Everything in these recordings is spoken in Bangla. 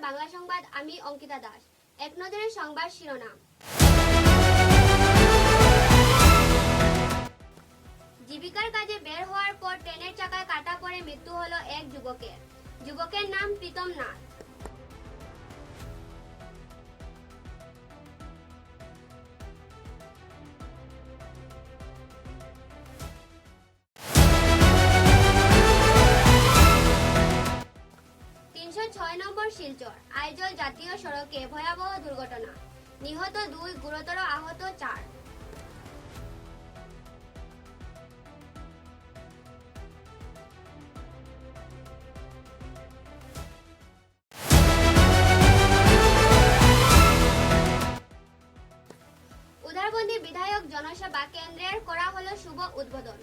বাংলা সংবাদ, আমি অঙ্কিতা দাস। এক নজরে সংবাদ শিরোনাম। জীবিকার কাজে বের হওয়ার পর ট্রেনের চাকায় কাটা পড়ে মৃত্যু হলো এক যুবকের। যুবকের নাম প্রীতম নাথ। নম্বর শিলচর আইজল জাতীয় সড়কে ভয়াবহ দুর্ঘটনা, নিহত 2, গুরুতর আহত 4। উদারবন্দী বিধায়ক জনসভা কেন্দ্রের করা হলো শুভ উদ্বোধন।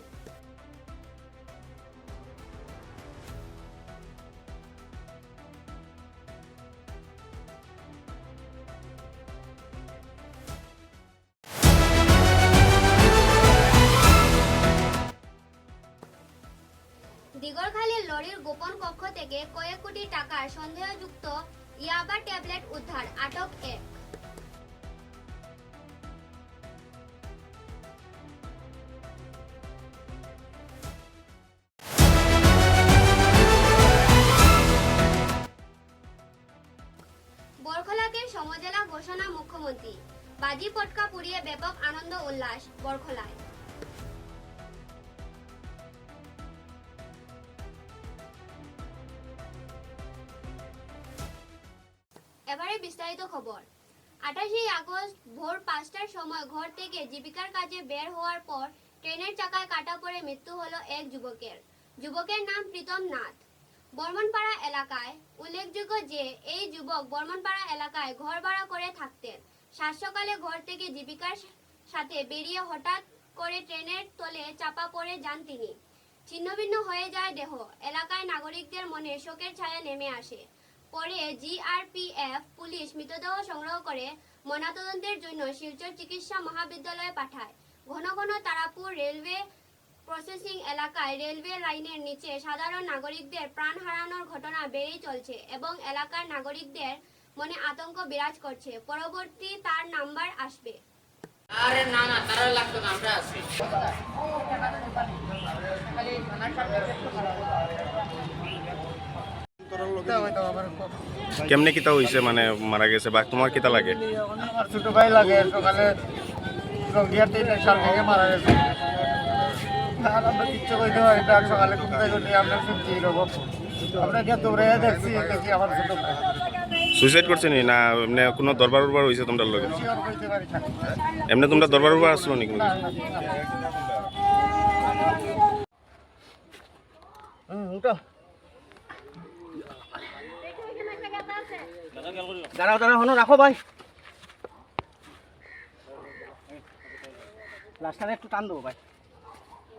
দিগরখালীর লরির গোপন কক্ষ থেকে কয়েক কোটি টাকার সন্দেহযুক্ত ইয়াবা ট্যাবলেট উদ্ধার, আটক 1। বরখলাকে সমজেলা ঘোষণা মুখ্যমন্ত্রী, বাজি পটকা পুড়িয়ে ব্যাপক আনন্দ উল্লাস বরখলায়। এবারে বিস্তারিত খবর। 28 আগস্ট ভোর 5টার সময় ঘর থেকে জীবিকার কাজে বের হওয়ার পর ট্রেনের চাকায় কাটা পড়ে মৃত্যু হলো এক যুবকের। যুবকের নাম প্রীতম নাথ, বর্মনপাড়া এলাকায়। উল্লেখযোগ্য যে এই যুবক বর্মনপাড়া এলাকায় ঘর ভাড়া করে থাকতেন। সাত সকালে ঘর থেকে জীবিকার সাথে বেরিয়ে হঠাৎ করে ট্রেনের তলে চাপা পড়ে যান তিনি। ছিন্নভিন্ন হয়ে যায় দেহ। এলাকায় নাগরিকদের মনে শোকের ছায়া নেমে আসে। পরে জিআরপিএফ পুলিশ মৃতদেহ সংগ্রহ করে ময়নাতদন্তের জন্য শিলচর চিকিৎসা মহাবিদ্যালয়ে পাঠায়। ঘন ঘন তারাপুর রেলওয়ে প্রসেসিং এলাকায় রেলওয়ে লাইনের নিচে সাধারণ নাগরিকদের প্রাণ হারানোর ঘটনা বেড়েই চলছে এবং এলাকার নাগরিকদের মনে আতঙ্ক বিরাজ করছে। পরবর্তী তার নাম্বার আসবে। আরে না না, তারা লাগতো না, আমরা আছি। কেমনে কিতা হইছে, মানে মারা গেছে বা তোমার কিতা লাগে? আমার ছোট ভাই লাগে, সকালে রঙ্গিয়ার 3 সাল থেকে মারা গেছে। আর আমরা কিচ্ছু কইতে পারি না, সকালে ঘুম থেকে উঠে আমরা শুনছি এরকম। আমরা গিয়ে দৌড়ে দেখছি আমার ছোট ভাই সুইসাইড করছে নি না এমনি কোনো দরবার উরবার হইছে তোমরা লগে? শিওর কইতে পারি না। এমনি তোমরা দরবার উরবার আসলো নি? উঠো, দাঁড়াও দাঁড়াও, হনো রাখো ভাই। লাস্টটা একটু টান দেবো ভাই,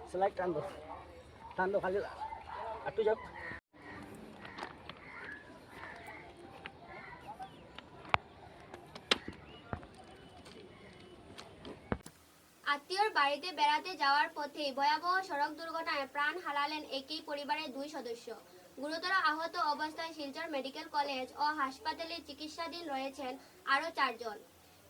সেলাই টান দো খালি একটু যাও। আত্মীয়র বাড়িতে বেড়াতে যাওয়ার পথে ভয়াবহ সড়ক দুর্ঘটনায় প্রাণ হারালেন একই পরিবারের 2 সদস্য। গুরুতর আহত অবস্থায় শিলচর মেডিকেল কলেজ ও হাসপাতালে চিকিৎসাধীন রয়েছেন আরও 4 জন।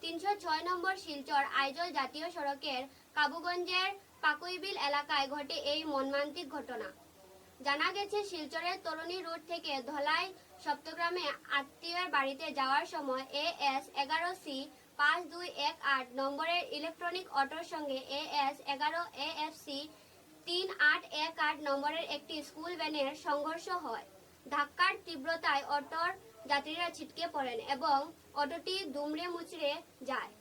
306 নম্বর শিলচর আইজল জাতীয় সড়কের কাবুগঞ্জের পাকুইবিল এলাকায় ঘটে এই মর্মান্তিক ঘটনা। জানা গেছে, শিলচরের তরুণী রোড থেকে ধলাই সপ্তগ্রামে আত্মীয়ের বাড়িতে যাওয়ার সময় AS 11C 5218 নম্বরের ইলেকট্রনিক অটোর সঙ্গে AS 11 AFC 3818 নম্বরের একটি স্কুল ভ্যানের সংঘর্ষ হয়। ধাক্কার তীব্রতায় অটোর যাত্রীরা ছিটকে পড়েন এবং অটোটি দুমড়ে মুচড়ে যায়।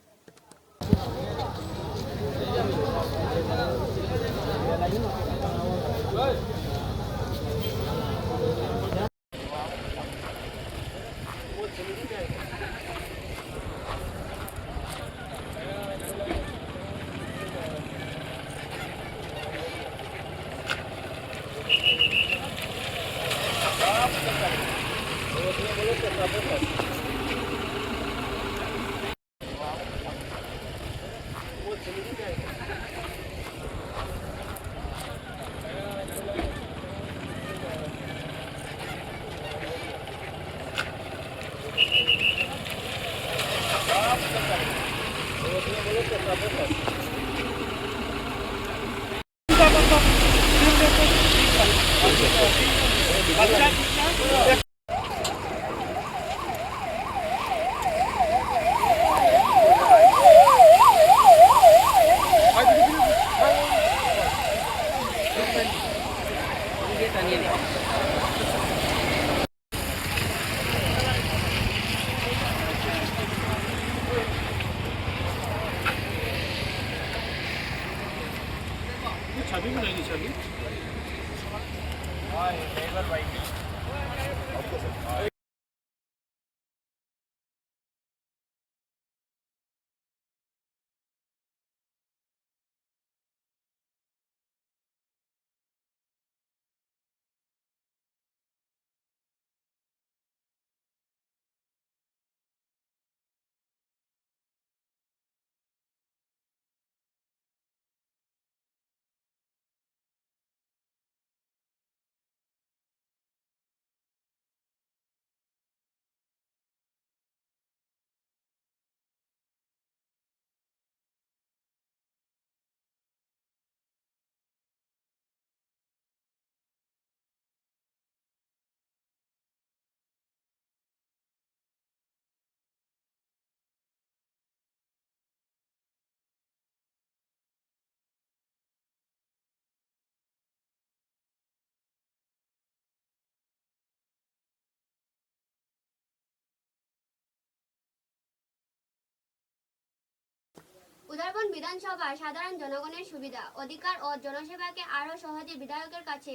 উদারবন বিধানসভার সাধারণ জনগণের সুবিধা অধিকার ও জনসেবাকে আরও সহজে বিধায়কের কাছে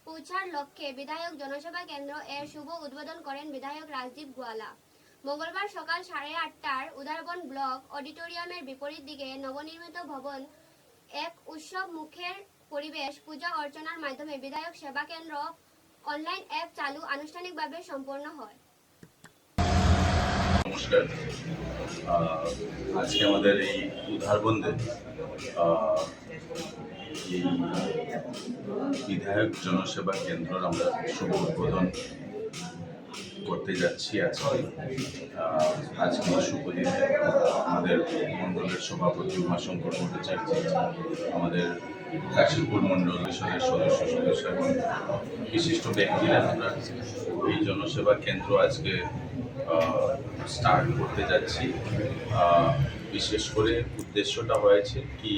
পৌঁছার লক্ষ্যে বিধায়ক জনসেবা কেন্দ্র এর শুভ উদ্বোধন করেন বিধায়ক রাজদীপ গোয়ালা। মঙ্গলবার সকাল 8:30টার উদারবন ব্লক অডিটোরিয়ামের বিপরীত দিকে নবনির্মিত ভবন এক উৎসব মুখের পরিবেশ পূজা অর্চনার মাধ্যমে বিধায়ক সেবা কেন্দ্র অনলাইন অ্যাপ চালু আনুষ্ঠানিকভাবে সম্পন্ন হয়। নমস্কার। আজকে আমাদের এই উদারবন্দে এই বিধায়ক জনসেবা কেন্দ্র আমরা শুভ উদ্বোধন করতে যাচ্ছি। আজকে শুভ দিনে আমাদের মণ্ডলের সভাপতি উমাশঙ্কর ভট্টাচার্য, আমাদের কাশীপুর মণ্ডল পরিষদের সদস্য এবং বিশিষ্ট ব্যক্তিরা আমরা এই জনসেবা কেন্দ্র আজকে স্টার্ট করতে যাচ্ছি। বিশেষ করে উদ্দেশ্যটা হয়েছে কি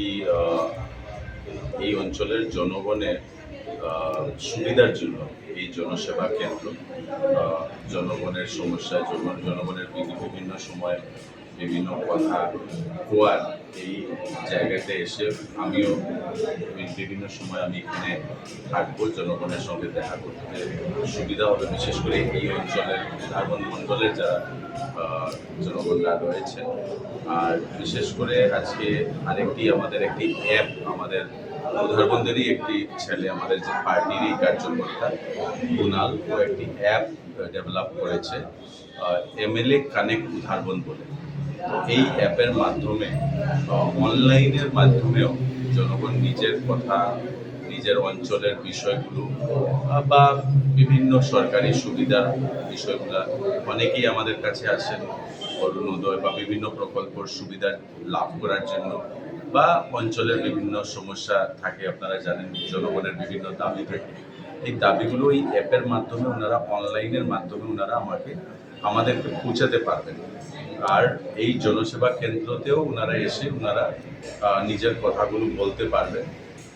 এই অঞ্চলের জনগণের সুবিধার জন্য এই জনসেবা কেন্দ্র জনগণের সমস্যা জনগণের বিভিন্ন সময় বিভিন্ন কথা কোয়ার এই জায়গাতে এসে আমিও বিভিন্ন সময় আমি এখানে থাকবো, জনগণের সঙ্গে দেখা করতে সুবিধা হবে। বিশেষ করে এই অঞ্চলের উদারবন মণ্ডলের যারা জনগণরা রয়েছে। আর বিশেষ করে আজকে আরেকটি আমাদের একটি অ্যাপ, আমাদের উদারবন্দেরই একটি ছেলে, আমাদের যে পার্টিরই কার্যকর্তা কুনাল, ও একটি অ্যাপ ডেভেলপ করেছে এমএলএ কানেক্ট উদারবন বলে। এই অ্যাপের মাধ্যমে অনলাইনের মাধ্যমেও জনগণ নিজের কথা, নিজের অঞ্চলের বিষয়গুলো বা বিভিন্ন সরকারি সুবিধার বিষয়গুলো অনেকেই আমাদের কাছে আসেন অরুণোদয় বা বিভিন্ন প্রকল্পের সুবিধা লাভ করার জন্য, বা অঞ্চলের বিভিন্ন সমস্যা থাকে, আপনারা জানেন জনগণের বিভিন্ন দাবি থাকে। এই দাবিগুলো এই অ্যাপের মাধ্যমে ওনারা অনলাইনের মাধ্যমে ওনারা আমাদেরকে পৌঁছাতে পারবেন। আর এই জনসেবা কেন্দ্রতেও ওনারা এসে ওনারা নিজের কথাগুলো বলতে পারবেন।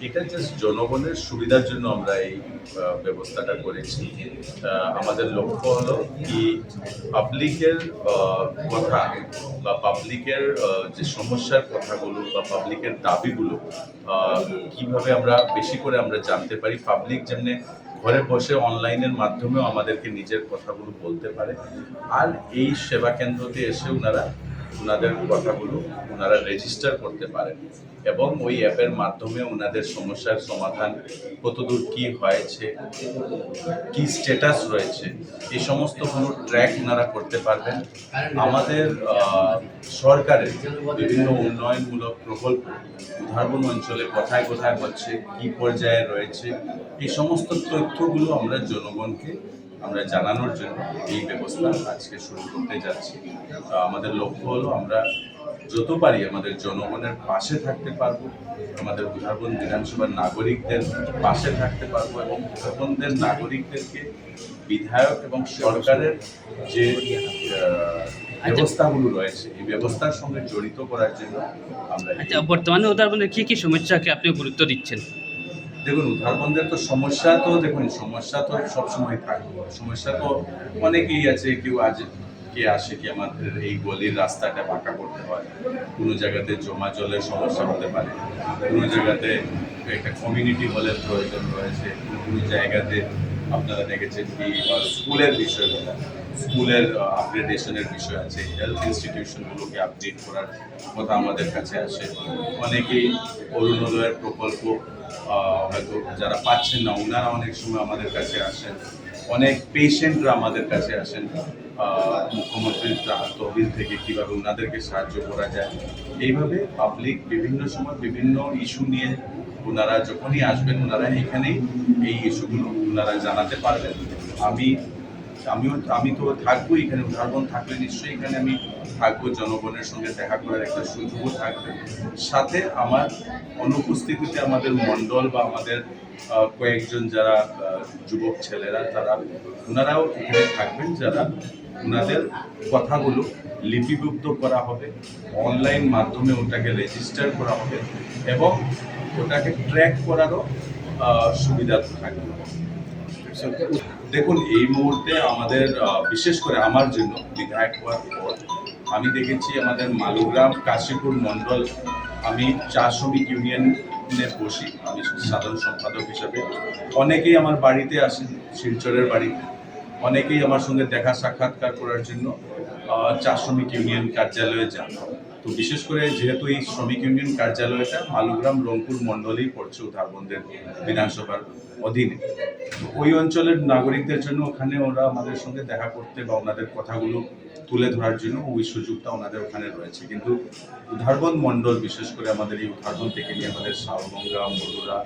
এটা জাস্ট জনগণের সুবিধার জন্য আমরা এই ব্যবস্থাটা করেছি। আমাদের লক্ষ্য হলো কি পাবলিকের কথা বা পাবলিকের যে সমস্যার কথাগুলো বা পাবলিকের দাবিগুলো কিভাবে আমরা বেশি করে আমরা জানতে পারি। পাবলিক যেমনি ঘরে বসে অনলাইনের মাধ্যমেও আমাদেরকে নিজের কথাগুলো বলতে পারে। আর এই সেবা কেন্দ্রতে এসে ওনাদের কথাগুলো ওনারা রেজিস্টার করতে পারেন এবং ওই অ্যাপের মাধ্যমে ওনাদের সমস্যার সমাধান কতদূর কি হয়েছে, কি স্ট্যাটাস রয়েছে, এই সমস্তগুলো ট্র্যাক ওনারা করতে পারবেন। আমাদের সরকারের বিভিন্ন উন্নয়নমূলক প্রকল্প উদারবন অঞ্চলে কোথায় কোথায় হচ্ছে, কি পর্যায়ে রয়েছে, এই সমস্ত তথ্যগুলো আমরা জনগণকে আমরা জানানোর জন্য এই ব্যবস্থা আজকে শুরু করতে যাচ্ছি। আমাদের লক্ষ্য হলো আমরা যত পারি আমাদের জনগণের পাশে থাকতে পারবো, আমাদের উধারবন বিধানসভার নাগরিকদের পাশে থাকতে পারবো এবং উধারবনদের নাগরিকদেরকে বিধায়ক এবং সরকারের যে ব্যবস্থাগুলো রয়েছে এই ব্যবস্থার সঙ্গে জড়িত করার জন্য আমরা বর্তমানে উদাহরণে কি কি সমস্যাকে আপনি গুরুত্ব দিচ্ছেন? দেখুন, উধারবন্দের তো সমস্যা তো সবসময় থাকবে। সমস্যা তো অনেকেই আছে, কেউ আসে কি আমাদের এই গলির রাস্তাটা পাকা করতে হয়, কোনো জায়গাতে জমা জলের সমস্যা হতে পারে, কোনো জায়গাতে একটা কমিউনিটি হলের প্রয়োজন রয়েছে, কোনো জায়গাতে আপনারা দেখেছেন কি স্কুলের বিষয়, স্কুলের আপগ্রেডেশনের বিষয় আছে, হেলথ ইনস্টিটিউশনগুলোকে আপডেট করার কথা আমাদের কাছে আসে। অনেকেই অরুণোদয়ের প্রকল্প হয়তো যারা পাচ্ছেন না ওনারা অনেক সময় আমাদের কাছে আসেন, অনেক পেশেন্টরা আমাদের কাছে আসেন মুখ্যমন্ত্রীর তহবিল থেকে কীভাবে ওনাদেরকে সাহায্য করা যায়। এইভাবে পাবলিক বিভিন্ন সময় বিভিন্ন ইস্যু নিয়ে ওনারা যখনই আসবেন ওনারা এখানেই এই ইস্যুগুলো ওনারা জানাতে পারবেন। আমি তো থাকবো এখানে, উদাহরণ থাকলে নিশ্চয়ই এখানে আমি থাকবো, জনগণের সঙ্গে দেখা করার একটা সুযোগও থাকবে। সাথে আমার অনুপস্থিতিতে আমাদের মণ্ডল বা আমাদের কয়েকজন যারা যুবক ছেলেরা ওনারাও এখানে থাকবেন, যারা ওনাদের কথাগুলো লিপিবদ্ধ করা হবে, অনলাইন মাধ্যমে ওটাকে রেজিস্টার করা হবে এবং ওটাকে ট্র্যাক করারও সুবিধা থাকবে। দেখুন, এই মুহূর্তে আমাদের বিশেষ করে আমার জন্য বিধায়ক হওয়ার পর আমি দেখেছি আমাদের মালুগ্রাম কাশীপুর মণ্ডল, আমি চা শ্রমিক ইউনিয়নে বসি, আমি সাধারণ সম্পাদক হিসাবে। অনেকেই আমার বাড়িতে আসেন, শিলচরের বাড়িতে, অনেকেই আমার সঙ্গে দেখা সাক্ষাৎকার করার জন্য চা শ্রমিক ইউনিয়ন কার্যালয়ে যান। তো বিশেষ করে যেহেতু এই শ্রমিক ইউনিয়ন কার্যালয়টা মালুগ্রাম রংপুর মণ্ডলেই পড়ছে উধারবন্দের বিধানসভার অধীনে, তো ওই অঞ্চলের নাগরিকদের জন্য ওখানে ওরা আমাদের সঙ্গে দেখা করতে বা ওনাদের কথাগুলো তুলে ধরার জন্য ওই সুযোগটা ওনাদের ওখানে রয়েছে। কিন্তু উধারবন মণ্ডল, বিশেষ করে আমাদের এই উধারবন থেকে নিয়ে আমাদের সাউগঙ্গা, মধুরা,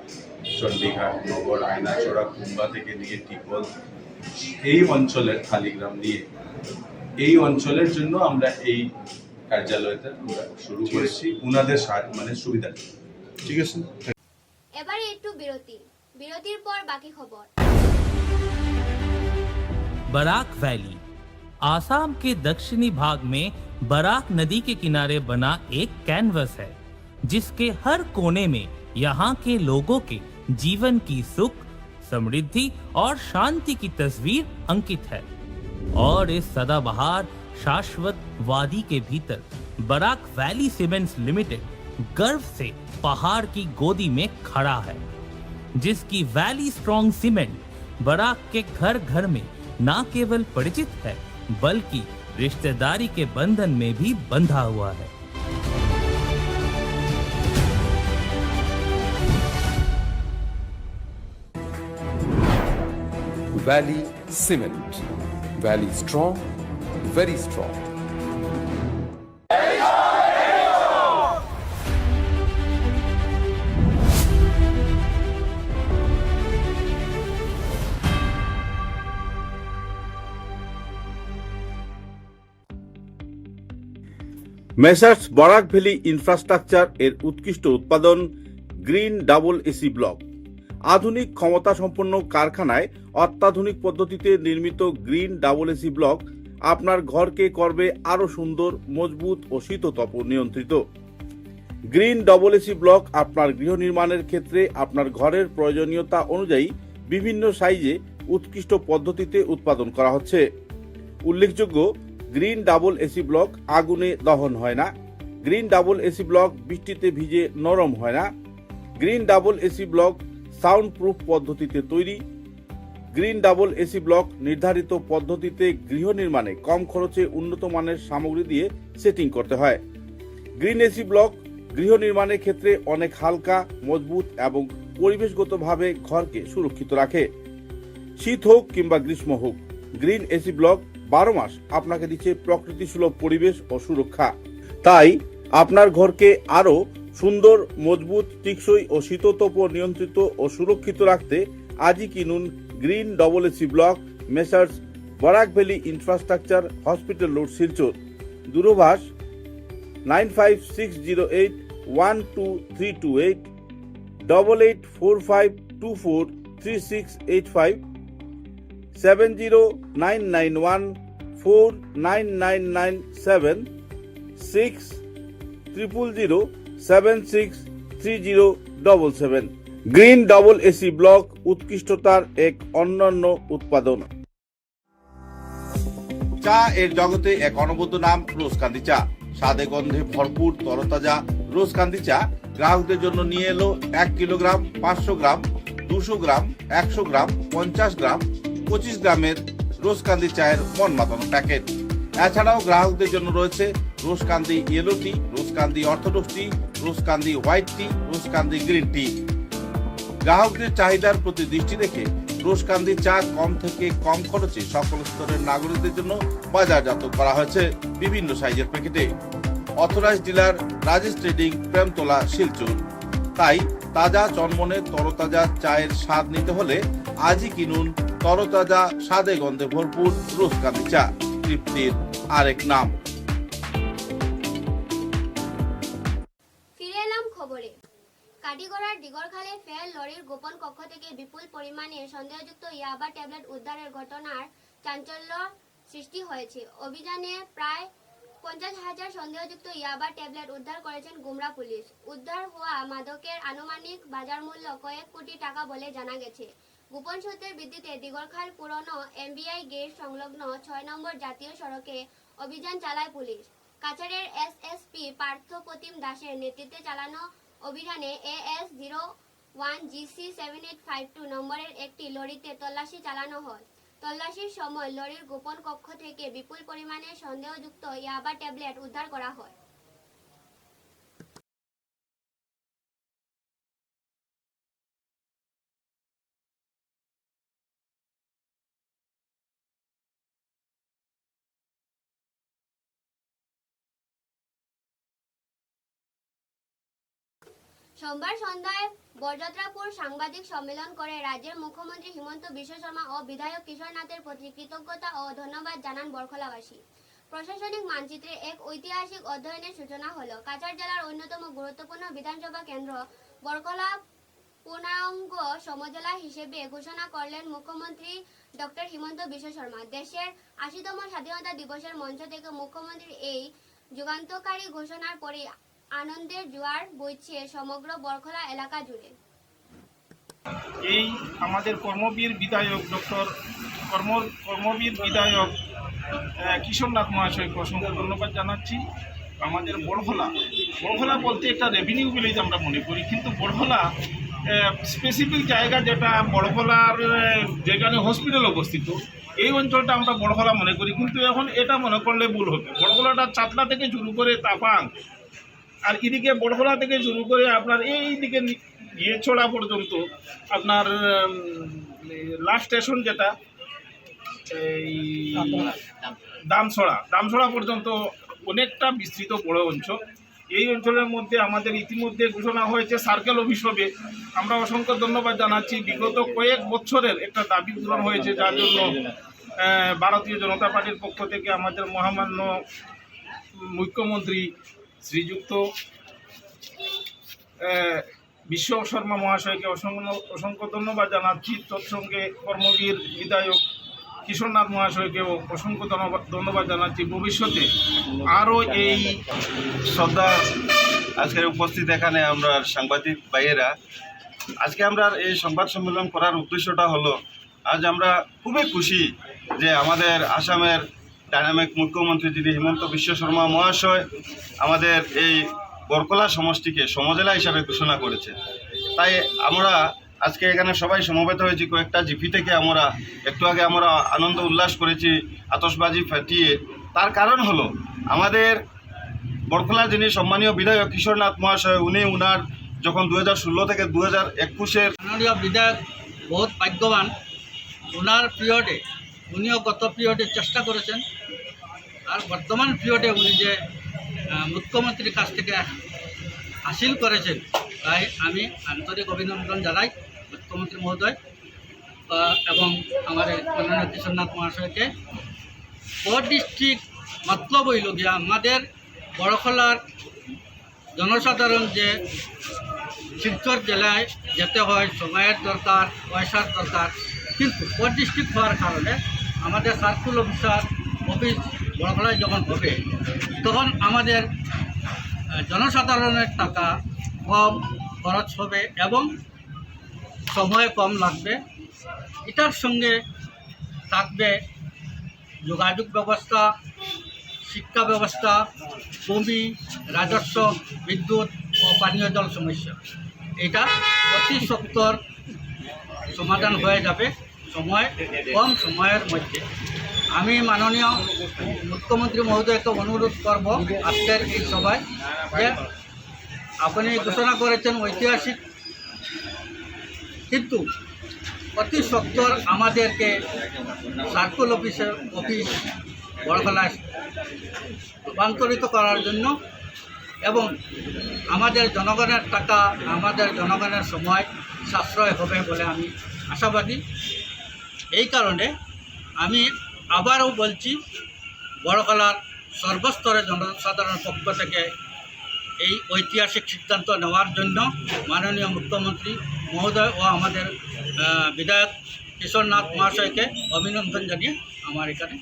চণ্ডীঘাট, নগর, আয়নাচড়া, কুম্বা থেকে নিয়ে টিপল, এই অঞ্চলের খালিগ্রাম নিয়ে এই অঞ্চলের জন্য আমরা এই কার্যালয়টা শুরু করেছি ওনাদের সুবিধা। ঠিক আছে, এবারে একটু বিরতির পর বাকি খবর। बराक वैली आसाम के दक्षिणी भाग में बराक नदी के किनारे बना एक कैनवस है, जिसके हर कोने में यहाँ के लोगों के जीवन की सुख, समृद्धि और शांति की तस्वीर अंकित है। और इस सदाबहार शाश्वत वादी के भीतर बराक वैली सीमेंट्स लिमिटेड गर्व से पहाड़ की गोदी में खड़ा है, जिसकी वैली स्ट्रॉन्ग सीमेंट बराक के घर घर में न केवल परिचित है बल्कि रिश्तेदारी के बंधन में भी बंधा हुआ है। Valley Cement. Valley strong, very strong. Messrs Barak valley infrastructure এর উৎকৃষ্ট উৎপাদন গ্রিন ডাবল এসি ব্লক। আধুনিক ক্ষমতা সম্পন্ন কারখানায় অত্যাধুনিক পদ্ধতিতে নির্মিত গ্রিন ডাবল এসি ব্লক আপনার ঘরকে করবে আরো সুন্দর, মজবুত ও শীততাপ নিয়ন্ত্রিত। গ্রিন ডাবল এসি ব্লক আপনার গৃহ নির্মাণের ক্ষেত্রে আপনার ঘরের প্রয়োজনীয়তা অনুযায়ী বিভিন্ন সাইজে উৎকৃষ্ট পদ্ধতিতে উৎপাদন করা হচ্ছে। উল্লেখযোগ্য, গ্রিন ডাবল এসি ব্লক আগুনে দহন হয় না। গ্রিন ডাবল এসি ব্লক বৃষ্টিতে ভিজে নরম হয় না। Green double AC block sound proof পদ্ধতিতে তৈরি। গ্রিন ডাবল এসি ব্লক নির্ধারিত পদ্ধতিতে গৃহ নির্মাণে কম খরচে উন্নত মানের সামগ্রী দিয়ে সেটিং করতে হয়। গ্রিন এসি ব্লক গৃহ নির্মাণের ক্ষেত্রে অনেক হালকা, মজবুত এবং পরিবেশগতভাবে ঘরকে সুরক্ষিত রাখে। শীত হোক কিংবা গ্রীষ্ম হোক, গ্রিন এসি ব্লক 12 মাস আপনাকে দিচ্ছে প্রকৃতি সুলভ পরিবেশ ও সুরক্ষা। তাই আপনার ঘরকে আরো সুন্দর, মজবুত, টেকসই ও শীততাপ নিয়ন্ত্রিত ও সুরক্ষিত রাখতে আজই কিনুন green double AC block messrs Barak valley infrastructure hospital road Silchar. দূরভাষ 9560812328, 8845243685, 70991499997, 6000763077। গ্রিন ডাবল এসি ব্লক উৎকৃষ্টতার এক অনন্য উৎপাদন। চা এর জগতে এক অনবদ্য নাম রোজকান্দি চা। স্বাদে গন্ধে ভরপুর তরতাজা রোজকান্দি চা গ্রাহকদের জন্য নিয়ে এলো 1 কিলোগ্রাম, 500 গ্রাম, 200 গ্রাম, 100 গ্রাম, 50 গ্রাম, 25 গ্রামের রোজকান্দি চায়ের মন মাতানো প্যাকেট। এছাড়াও গ্রাহকদের জন্য রয়েছে রোজকান্দি ইয়েলো টি, রোজকান্দি অর্থোডক্স টি, রোজকান্দি হোয়াইট টি, রোজকান্দি গ্রিন টি। গ্রাহকদের চাহিদার প্রতি দৃষ্টি রেখে রোজকান্দি চা কম থেকে কম খরচে সকল স্তরের নাগরিকদের জন্য বাজারজাত করা হয়েছে বিভিন্ন সাইজের প্যাকেটে। Authorised dealer Rajesh trading, Premtala, Silchar. তাই তাজা চনমনে তরতাজা চায়ের স্বাদ নিতে হলে আজই কিনুন তরতাজা স্বাদে গন্ধে ভরপুর রোজকান্দি চা, তৃপ্তির আরেক নাম। ফিরে এলাম খবরে। কাটিগড়ার দিগরখালে ফের লরির গোপন কক্ষ থেকে বিপুল পরিমাণে সন্দেহযুক্ত ইয়াবা ট্যাবলেট উদ্ধারের ঘটনার চাঞ্চল্য সৃষ্টি হয়েছে। অভিযানে প্রায় 50,000 সন্দেহযুক্ত ইয়াবা ট্যাবলেট উদ্ধার করেছেন গুমরা পুলিশ। উদ্ধার হওয়া মাদকের আনুমানিক বাজার মূল্য কয়েক কোটি টাকা বলে জানা গেছে। গোপন সূত্রের ভিত্তিতে দিগরখাল পুরনো MBI গেট সংলগ্ন 6 নম্বর জাতীয় সড়কে অভিযান চালায় পুলিশ। কাছাড়ের SSP পার্থ প্রতিম দাসের নেতৃত্বে চালানো অভিযানে AS01GC7852 নম্বরের একটি লরিতে তল্লাশি চালানো হয়। তল্লাশির সময় লরির গোপন কক্ষ থেকে বিপুল পরিমাণে সন্দেহযুক্ত ইয়াবা ট্যাবলেট উদ্ধার করা হয়। সোমবার সন্ধ্যায় বরযাত্রাপুর সাংবাদিক সম্মেলন করে রাজ্যের মুখ্যমন্ত্রী হিমন্ত বিশ্ব শর্মা ও বিধায়ক কিশোর নাথের প্রতি কৃতজ্ঞতা ও ধন্যবাদ জানান বরখলাবাসী। প্রশাসনিক মানচিত্রে এক ঐতিহাসিক অধ্যয়নের সূচনা হলো। কাছাড় জেলার অন্যতম গুরুত্বপূর্ণ বিধানসভা কেন্দ্র বরখলা পূর্ণাঙ্গ সমজেলা হিসেবে ঘোষণা করলেন মুখ্যমন্ত্রী ডক্টর হিমন্ত বিশ্ব শর্মা। দেশের 80তম স্বাধীনতা দিবসের মঞ্চ থেকে মুখ্যমন্ত্রীর এই যুগান্তকারী ঘোষণার পরে আনন্দের জোয়ার বইছে সমগ্র বরখলা এলাকা জুড়ে। এই আমাদের কর্মবীর বিধায়ক কিশোর নাথ মহাশয়কে অসংখ্য ধন্যবাদ জানাচ্ছি। আমাদের বড়খলা বলতে একটা রেভিনিউ ভিলেজ আমরা মনে করি, কিন্তু বড়খলা স্পেসিফিক জায়গা যেটা বড়খলার যেখানে হসপিটাল অবস্থিত, এই অঞ্চলটা আমরা বড়খলা মনে করি, কিন্তু এখন এটা মনে করলে ভুল হবে। বড়খলাটা চাতলা থেকে শুরু করে তাপাং, আর এদিকে বড়খলা থেকে শুরু করে আপনার এইদিকে ছড়া পর্যন্ত আপনার লাস্ট স্টেশন যেটা এই দামছড়া পর্যন্ত অনেকটা বিস্তৃত বড় অঞ্চল। এই অঞ্চলের মধ্যে আমাদের ইতিমধ্যে ঘোষণা হয়েছে সার্কেল অফিস হবে। আমরা অসংখ্য ধন্যবাদ জানাচ্ছি। বিগত কয়েক বছরের একটা দাবি পূরণ হয়েছে, যার জন্য ভারতীয় জনতা পার্টির পক্ষ থেকে আমাদের মহামান্য মুখ্যমন্ত্রী শ্রীযুক্ত বিশ্ব শর্মা মহাশয়কে অসংখ্য ধন্যবাদ জানাচ্ছি। তৎসঙ্গে কর্মবীর বিধায়ক কিশোর নাথ মহাশয়কেও অসংখ্য ধন্যবাদ জানাচ্ছি। ভবিষ্যতে আরও এই শ্রদ্ধা আজকের উপস্থিত এখানে আমরা সাংবাদিক ভাইয়েরা, আজকে আমরা এই সংবাদ সম্মেলন করার উদ্দেশ্যটা হলো, আজ আমরা খুবই খুশি যে আমাদের আসামের ডাইনামিক মুখ্যমন্ত্রী যিনি হিমন্ত বিশ্ব শর্মা মহাশয় আমাদের এই বরকলা সমষ্টিকে সমজেলা হিসাবে ঘোষণা করেছে। তাই আমরা আজকে এখানে সবাই সমবেত হয়েছি। কয়েকটা জিপি থেকে আমরা একটু আগে আমরা আনন্দ উল্লাস করেছি আতশবাজি ফাটিয়ে। তার কারণ হলো আমাদের বরকলার যিনি সম্মানীয় বিধায়ক কিশোর নাথ মহাশয়, উনার যখন 2016 থেকে 2021 মাননীয় বিধায়ক বহুত ভাগ্যবান। ওনার পিরিয়ডে উনিও গত পিরিয়ডে চেষ্টা করেছেন, আর বর্তমান পিরিয়ডে উনি যে মুখ্যমন্ত্রীর কাছ থেকে হাসিল করেছেন, তাই আমি আন্তরিক অভিনন্দন জানাই মুখ্যমন্ত্রী মহোদয়। এবং हमारे माननीय किशोरनाथ মহাশয়কে বোর্ড ডিস্ট্রিক্ট মতলব হইল গিয়া আমাদের বড়খলার জনসাধারণ যে শিলচর জেলায় যেতে হয় সময়ের দরকার পয়সার দরকার, কিন্তু বোর্ড ডিস্ট্রিক্ট হওয়ার কারণে আমাদের সার্কুল অফিস বড়খলায় যখন হবে তখন আমাদের জনসাধারণের টাকা কম খরচ হবে এবং সময় কম লাগবে। এটার সঙ্গে থাকবে যোগাযোগ ব্যবস্থা, শিক্ষা ব্যবস্থা, ভূমি, রাজস্ব, বিদ্যুৎ ও পানীয় জল সমস্যা। এটা অতি সত্বর সমাধান হয়ে যাবে কম সময়ের মধ্যে। আমি মাননীয় মুখ্যমন্ত্রী মহোদয়কে অনুরোধ করব আজকের এই সভায় যে আপনি ঘোষণা করেছেন ঐতিহাসিক, কিন্তু অতি সত্বর আমাদেরকে সার্কুল অফিস বড়খলায় রূপান্তরিত করার জন্য এবং আমাদের জনগণের টাকা, আমাদের জনগণের সময় সাশ্রয় হবে বলে আমি আশাবাদী। এই কারণে আমি আবারও বলছি, বড়খলার সর্বস্তরের জনসাধারণের পক্ষ থেকে এই ঐতিহাসিক সিদ্ধান্ত নেওয়ার জন্য মাননীয় মুখ্যমন্ত্রী মহোদয় ও আমাদের বিধায়ক কিশোরনাথ মহাশয়কে অভিনন্দন জানিয়ে আমার এখানে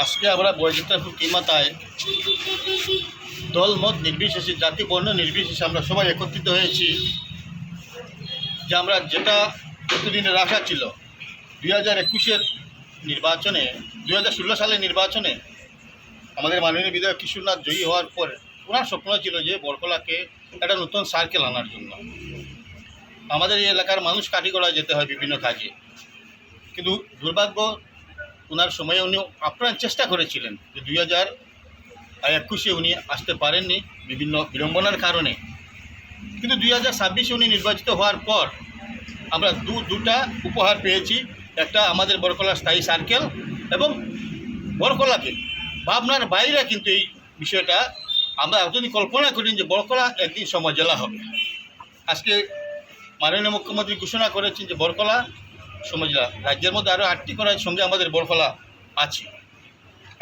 আজকে আমরা বৈচিত্র্যপুর কিমাতায় দল মত নির্বিশেষে, জাতি বর্ণ নির্বিশেষে আমরা সবাই একত্রিত হয়েছি যে আমরা যেটা এতদিনের আশা ছিল 2021-এর নির্বাচনে, 2016 সালের নির্বাচনে আমাদের মাননীয় বিধায়ক কিশোরনাথ জয়ী হওয়ার পর ওনার স্বপ্ন ছিল যে বড়খলাকে একটা নতুন সার্কেল আনার জন্য। আমাদের এই এলাকার মানুষ কাটিগড়া যেতে হয় বিভিন্ন কাজে, কিন্তু দুর্ভাগ্য ওনার সময়ে উনি আপ্রাণ চেষ্টা করেছিলেন যে 2021-এ উনি আসতে পারেননি বিভিন্ন বিড়ম্বনার কারণে, কিন্তু 2026-এ উনি নির্বাচিত হওয়ার পর আমরা দুটা উপহার পেয়েছি। একটা আমাদের বড়খলা স্থায়ী সার্কেল এবং বড়খলাকে ভাবনার বাইরে, কিন্তু এই বিষয়টা আমরা এতদিন কল্পনা করিনি যে বড়খলা একদিন সময় জেলা হবে। আজকে মাননীয় মুখ্যমন্ত্রী ঘোষণা করেছেন যে বড়খলা সমজেলা, রাজ্যের মধ্যে আরও 8টি করার সঙ্গে আমাদের বড়খলা আছে।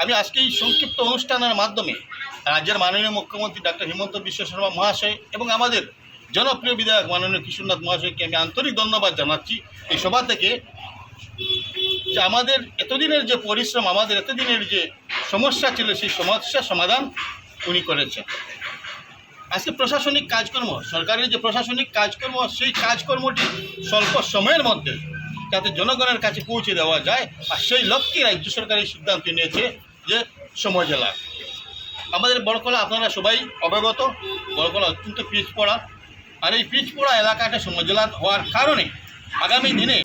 আমি আজকে এই সংক্ষিপ্ত অনুষ্ঠানের মাধ্যমে রাজ্যের মাননীয় মুখ্যমন্ত্রী ডক্টর হিমন্ত বিশ্ব শর্মা মহাশয় এবং আমাদের জনপ্রিয় বিধায়ক মাননীয় কিশোরনাথ মহাশয়কে আমি আন্তরিক ধন্যবাদ জানাচ্ছি এই সভা থেকে, যে আমাদের এতদিনের যে পরিশ্রম, আমাদের এতদিনের যে সমস্যা ছিল সেই সমস্যার সমাধান উনি করেছেন। আজকে প্রশাসনিক কাজকর্ম, সরকারের যে প্রশাসনিক কাজকর্ম, সেই কাজকর্মটি স্বল্প সময়ের মধ্যে যাতে জনগণের কাছে পৌঁছে দেওয়া যায়, আর সেই লক্ষ্যে রাজ্য সরকার এই সিদ্ধান্ত নিয়েছে যে সময় জেলা। আমাদের বড়খলা আপনারা সবাই অবগত, বড়খলা অত্যন্ত পিছপড়া, আর এই পিছপড়া এলাকাটা সময় জেলা হওয়ার কারণে আগামী দিনে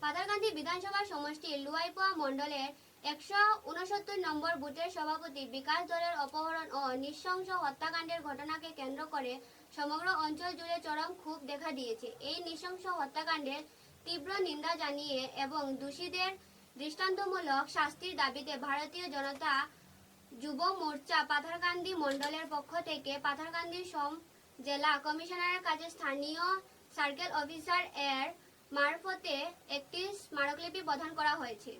পাথারকান্দি বিধানসভা সমষ্টির লুয়াইপোয়া মণ্ডলের 169 নম্বর বুথের সভাপতি বিকাশ দলের অপহরণ ও নৃশংস হত্যাকাণ্ডের ঘটনাকে কেন্দ্র করে সমগ্র অঞ্চল জুড়ে চরম ক্ষোভ দেখা দিয়েছে। এই নৃশংস হত্যাকাণ্ডের তীব্র নিন্দা জানিয়ে এবং দোষীদের দৃষ্টান্তমূলক শাস্তির দাবিতে ভারতীয় জনতা যুব মোর্চা পাথারকান্দি মণ্ডলের পক্ষ থেকে পাথারকান্দি সম জেলা কমিশনারের কাছে স্থানীয় সার্কেল অফিসার এর মারফতে একটি স্মারকলিপি প্রদান করা হয়েছে।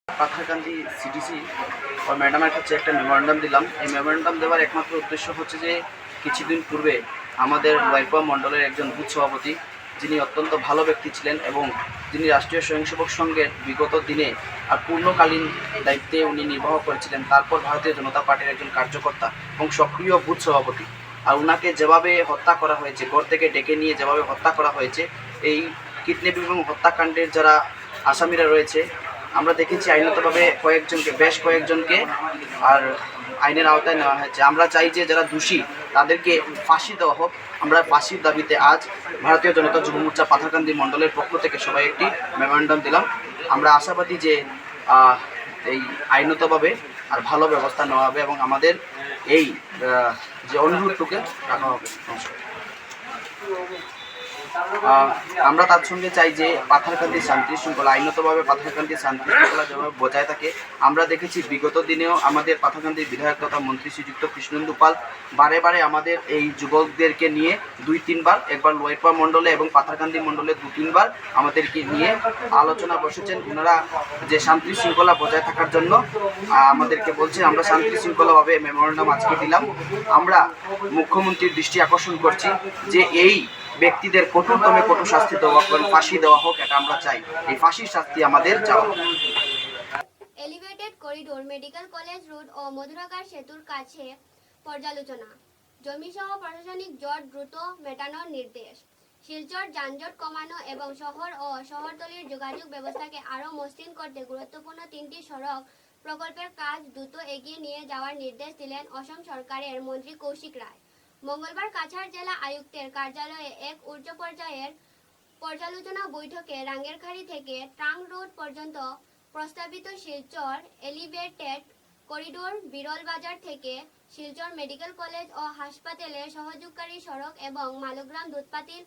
পাথারকান্দি সিডিসি ও ম্যাডামের কাছে একটা মেমোরেন্ডাম দিলাম। এই মেমোরেন্ডাম দেওয়ার একমাত্র উদ্দেশ্য হচ্ছে যে কিছুদিন পূর্বে আমাদের ওয়াইপা মণ্ডলের একজন বুথ সভাপতি, যিনি অত্যন্ত ভালো ব্যক্তি ছিলেন এবং যিনি রাষ্ট্রীয় স্বয়ংসেবক সংঘের বিগত দিনে আর পূর্ণকালীন দায়িত্বে উনি নির্বাহ করেছিলেন, তারপর ভারতীয় জনতা পার্টির একজন কার্যকর্তা এবং সক্রিয় বুথ সভাপতি। আর ওনাকে যেভাবে হত্যা করা হয়েছে, ঘর থেকে ডেকে নিয়ে যেভাবে হত্যা করা হয়েছে, এই কিডন্যাপিং এবং হত্যাকাণ্ডের যারা আসামিরা রয়েছে, আমরা দেখেছি আইনগতভাবে বেশ কয়েকজনকে আর আইনের আওতায় নেওয়া হয়েছে। আমরা চাই যে যারা দোষী তাদেরকে ফাঁসি দেওয়া হোক। আমরা ফাঁসির দাবিতে আজ ভারতীয় জনতা যুব মোর্চা পাথারকান্দি মণ্ডলের পক্ষ থেকে সবাই একটি মেমোরেন্ডাম দিলাম। আমরা আশাবাদী যে এই আইনগতভাবে আর ভালো ব্যবস্থা নেওয়া হবে এবং আমাদের এই যে অনুরোধটুকে রাখা হবে। আমরা তার সঙ্গে চাই যে পাথারকান্দি শান্তি শৃঙ্খলা, আইনতভাবে পাথারকান্দি শান্তি শৃঙ্খলা যেভাবে বজায় থাকে। আমরা দেখেছি বিগত দিনেও আমাদের পাথারকান্দির বিধায়ক তথা মন্ত্রী শ্রীযুক্ত কৃষ্ণেন্দু পাল বারে বারে আমাদের এই যুবকদেরকে নিয়ে 2-3 বার, একবার লোয়াইপা মণ্ডলে এবং পাথারকান্দি মণ্ডলে 2-3 বার আমাদেরকে নিয়ে আলোচনা বসেছেন। ওনারা যে শান্তি শৃঙ্খলা বজায় থাকার জন্য আমাদেরকে বলছেন। আমরা শান্তি শৃঙ্খলাভাবে মেমোরেন্ডাম আজকে দিলাম। আমরা মুখ্যমন্ত্রীর দৃষ্টি আকর্ষণ করছি যে এই ব্যক্তিদের কঠোরতমে কঠোর শাস্তি দেওয়া, ফাঁসি দেওয়া হোক, এটা আমরা চাই। এই ফাঁসির শাস্তি আমাদের চাওয়া। Elevated corridor, medical college road ও মধুরাকার সেতুর কাছে পর্যালোচনা। জমিসহ প্রশাসনিক জট দ্রুত মেটানোর নির্দেশ। শিলচর যানজট কমানো এবং শহর ও শহরতলির যোগাযোগ ব্যবস্থাকে আরও মসৃণ করতে গুরুত্বপূর্ণ 3টি সড়ক প্রকল্পের কাজ দ্রুত এগিয়ে নিয়ে যাওয়ার নির্দেশ দিলেন অসম সরকারের মন্ত্রী কৌশিক রায়। মঙ্গলবার কাছাড় জেলা আয়ুক্তের কার্যালয়ে এক উচ্চ পর্যায়ের পর্যালোচনা বৈঠকে রাঙ্গেরখাড়ি থেকে ট্রাঙ্ক রোড পর্যন্ত প্রস্তাবিত শিলচর এলিভেটেড করিডোর, বিরল বাজার থেকে শিলচর মেডিকেল কলেজ ও হাসপাতালের সহযোগকারী সড়ক এবং মালগ্রাম দুধপাতিল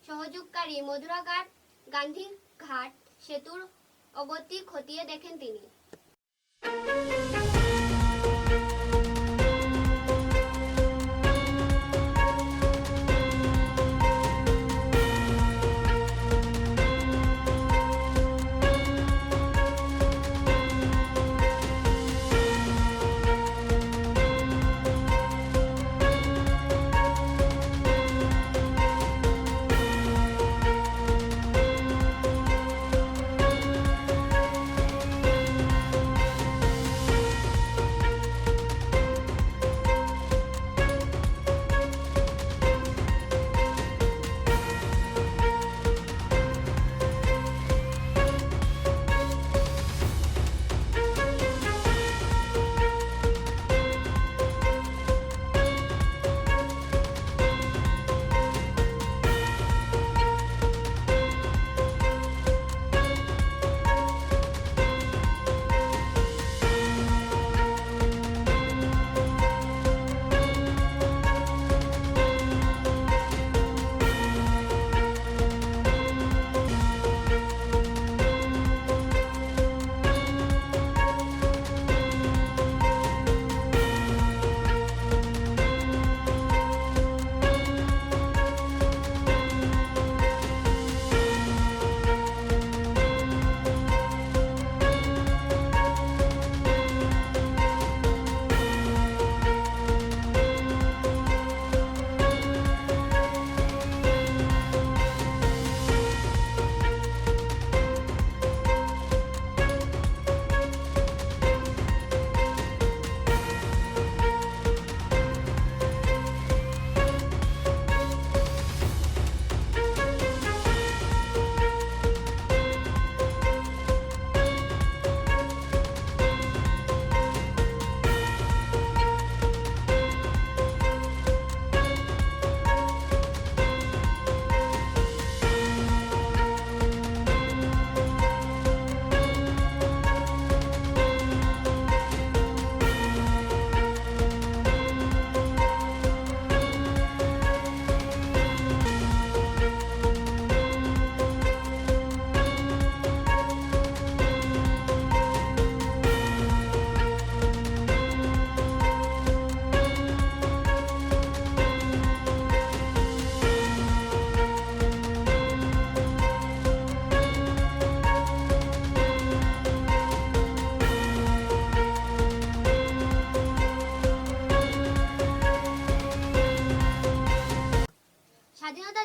সহযোগকারী মধুরাঘাট গান্ধীঘাট সেতুর অগতি খতিয়ে দেখেন তিনি।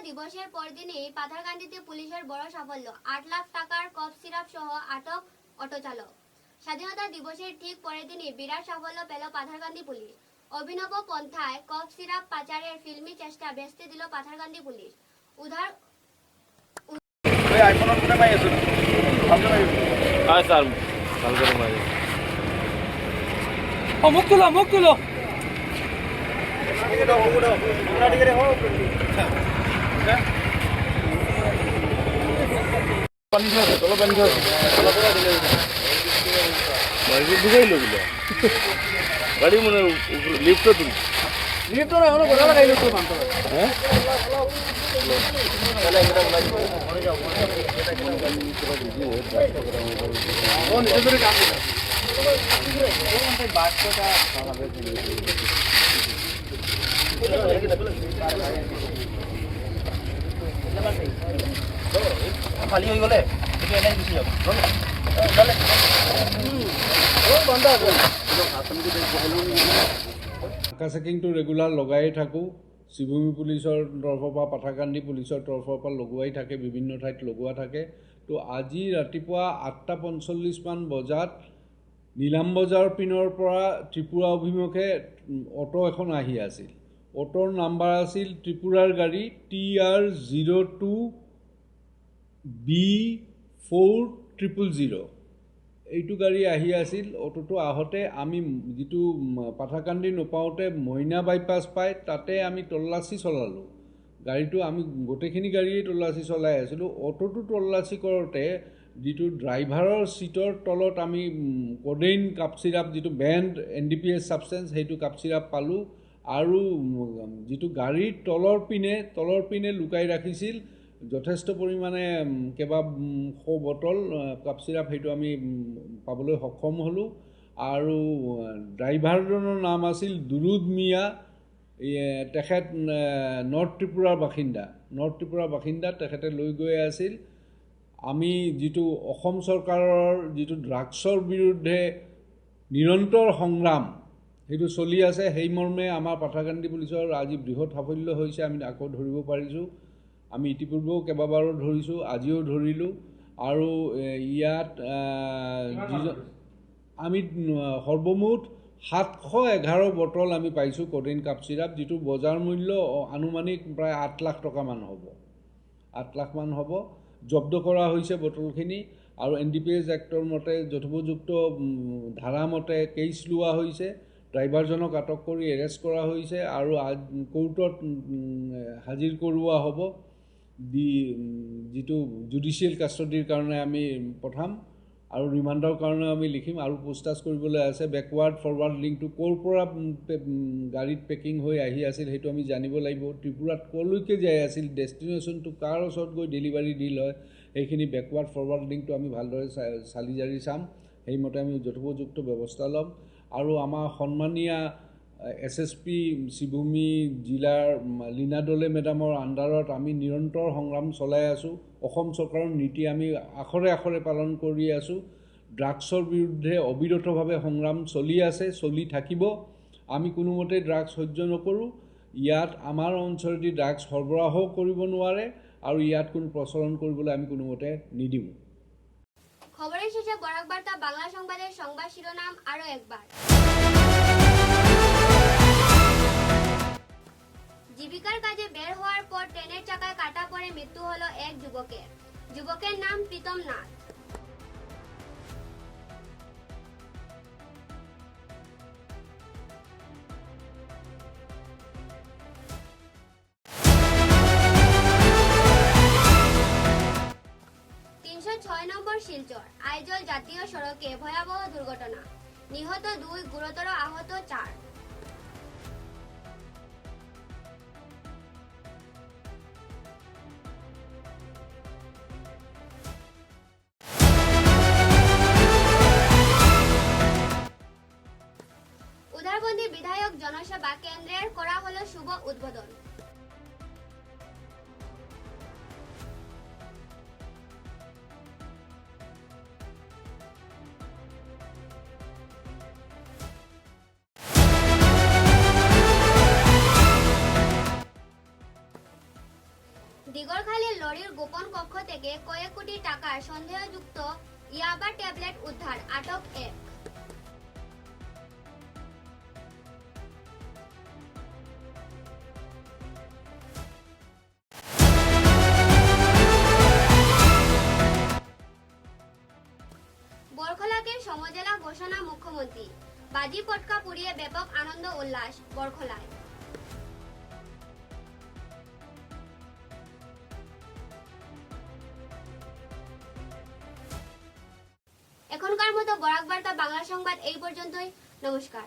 দিবসের পরদিনই পাথারকান্দিতে পুলিশের বড় সাফল্য, 8 লাখ টাকার কফ সিরাপ সহ আটক অটো চালক। স্বাধীনতা দিবসের ঠিক পরের দিনই বিরাট সাফল্য পেল পাথারকান্দি পুলিশ। অভিনব পন্থায় কফ সিরাপ পাচারের ফিল্মি চেষ্টা ভেস্তে দিল পাথারকান্দি পুলিশ। উদ্ধার গাড়ি মনে লিফট তুমি খালি হয়ে গেলে গুছি যাব চেকিংটো ৰেগুলাৰ লগাই থাকোঁ। শ্ৰীভূমি পুলিচৰ তৰফৰ পৰা, পাথাৰকান্দি পুলিচৰ তৰফৰ পৰা লগোৱাই থাকে, বিভিন্ন ঠাইত লগোৱা থাকে। তো আজি ৰাতিপুৱা 8:45 বজাত নীলাম বজাৰ পিনৰ পৰা ত্ৰিপুৰা অভিমুখে অটো এখন আহি আছিল। অটোৰ নাম্বাৰ আছিল ত্ৰিপুৰাৰ গাড়ী TR02B4000। এইটো গাড়ী আহি আছিল। অটোটো আহোঁতে আমি যিটো পাথাৰকান্দি নোপাওঁতে মইনা বাইপাছ পায় তাতে আমি তল্লাচী চলালোঁ। গাড়ীটো আমি গোটেইখিনি গাড়ীয়ে তল্লাচী চলাই আছিলোঁ। অটোটো তল্লাচী কৰোঁতে যিটো ড্ৰাইভাৰৰ ছিটৰ তলত আমি কোডেইন কাপ চিৰাপ, যিটো বেণ্ড NDPS ছাবষ্টেঞ্চ, সেইটো কাপ চিৰাপ পালোঁ। আৰু যিটো গাড়ীৰ তলৰ পিনে লুকাই ৰাখিছিল যথেষ্ট পৰিমাণে কেইবাশ বটল কাপ চিৰাপ, সেইটো আমি পাবলৈ সক্ষম হ'লোঁ। আৰু ড্ৰাইভাৰজনৰ নাম আছিল দুৰুদ মিয়া। তেখেত নৰ্থ ত্ৰিপুৰাৰ বাসিন্দা। তেখেতে লৈ গৈ আছিল। আমি যিটো অসম চৰকাৰৰ যিটো ড্ৰাগছৰ বিৰুদ্ধে নিৰন্তৰ সংগ্ৰাম সেইটো চলি আছে, সেই মৰ্মে আমাৰ পাথাৰকান্দি পুলিচৰ আজি বৃহৎ সাফল্য হৈছে। আমি আকৌ ধৰিব পাৰিছোঁ। আমি ইতিপূৰ্বেও কেইবাবাৰো ধৰিছোঁ, আজিও ধৰিলোঁ। আৰু ইয়াত আমি সৰ্বমুঠ 711 বটল আমি পাইছোঁ কোডেইন কাপ চিৰাপ, যিটো বজাৰ মূল্য আনুমানিক প্ৰায় 8 লাখ টকামান হ'ব। 8 লাখমান হ'ব। জব্দ কৰা হৈছে বটলখিনি। আৰু NDPS এক্টৰ মতে যথোপযুক্ত ধাৰামতে কেছ লোৱা হৈছে। ড্ৰাইভাৰজনক আটক কৰি এৰেষ্ট কৰা হৈছে আৰু কোৰ্টত হাজিৰ কৰোৱা হ'ব। যিটো জুডিচিয়েল কাষ্টডিৰ কাৰণে আমি পঠাম আৰু ৰিমাণ্ডৰ কাৰণে আমি লিখিম। আৰু পোষ্টাছ কৰিবলৈ আছে। বেকৱাৰ্ড ফৰৱাৰ্ড লিংকটো ক'ৰ পৰা গাড়ীত পেকিং হৈ আহি আছিল সেইটো আমি জানিব লাগিব। ত্ৰিপুৰাত ক'লৈকে যাই আছিল, ডেষ্টিনেশ্যনটো কাৰ ওচৰত গৈ ডেলিভাৰী ডিল হয়, সেইখিনি বেকৱাৰ্ড ফৰৱাৰ্ড লিংকটো আমি ভালদৰে চালি জাৰি চাম। সেইমতে আমি যথোপযুক্ত ব্যৱস্থা ল'ম। আৰু আমাৰ সন্মানীয়া SSP শ্ৰীভূমি জিলাৰ লীনা দলে মেডামৰ আণ্ডাৰত আমি নিৰন্তৰ সংগ্ৰাম চলাই আছোঁ। অসম চৰকাৰৰ নীতি আমি আখৰে আখৰে পালন কৰি আছোঁ। ড্ৰাগছৰ বিৰুদ্ধে অবিৰতভাৱে সংগ্ৰাম চলি আছে, চলি থাকিব। আমি কোনোমতে ড্ৰাগছ সহ্য নকৰোঁ। ইয়াত আমাৰ অঞ্চলেদি ড্ৰাগছ সৰবৰাহ কৰিব নোৱাৰে আৰু ইয়াত কোনো প্ৰচলন কৰিবলৈ আমি কোনোমতে নিদিওঁ। খবরের শেষে বরাক বার্তা বাংলা সংবাদের সংবাদ শিরোনাম আরো একবার। জীবিকার কাজে বের হওয়ার পর ট্রেনের চাকায় কাটা পড়ে মৃত্যু হলো এক যুবকের। যুবকের নাম প্রীতম নাথ। শিলচর আইজল জাতীয় সড়কে ভয়াবহ দুর্ঘটনা, নিহত 2, গুরুতর আহত 4। উদারবন্দী বিধায়ক জনসভা কেন্দ্রের করা হলো শুভ উদ্বোধন। থেকে কয়েক কোটি টাকার সন্দেহযুক্ত ইয়াবা ট্যাবলেট উদ্ধার, আটক এক। বরখলাকে সমজেলা ঘোষণা মুখ্যমন্ত্রী, বাজি পটকা পুড়িয়ে ব্যাপক আনন্দ উল্লাস বরখলায়। এখনকার মতো বরাক বার্তা বাংলা সংবাদ এই পর্যন্তই। নমস্কার।